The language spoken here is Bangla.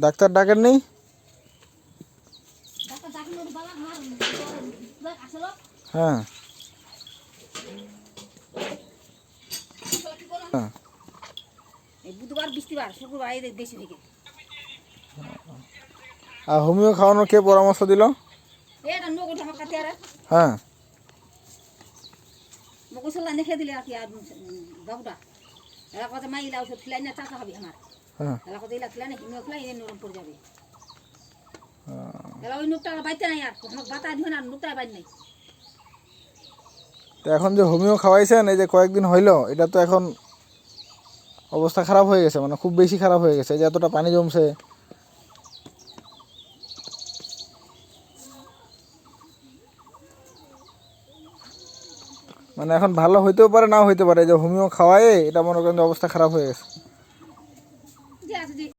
ডাক্তার ডাকেন নেই? হ্যাঁ হ্যাঁ। বুধবার বৃহস্পতিবার শুক্রবার এই বেশি থেকে। আর হোমিও খাওয়ানোর কে পরামর্শ দিল? এটা নগদ আমার কাছে আর হ্যাঁ মগসল্লা লিখে দিলে আর কি আর বাবুটা এরা কথা মাইলা ওষুধ খেলাই না চাচা হবে আমার হ্যাঁ। এরা কথা এলা খেলাই না হিমিও খেলাই এনে নরম পড়ে যাবে। এলা ওই নুকটা বাইতে নাই আর আমাকে বাতা দিও না নুকটা বাইতে নাই। তো এখন যে হোমিও খাওয়াইছেন এই যে কয়েকদিন হইলো, এটা তো এখন অবস্থা খারাপ হয়ে গেছে, মানে খুব বেশি খারাপ হয়ে গেছে, যে এতটা পানি জমছে। মানে এখন ভালো হইতেও পারে নাও হইতে পারে, যে হোমিও খাওয়ায় এটা মনে করেন যে অবস্থা খারাপ হয়ে গেছে।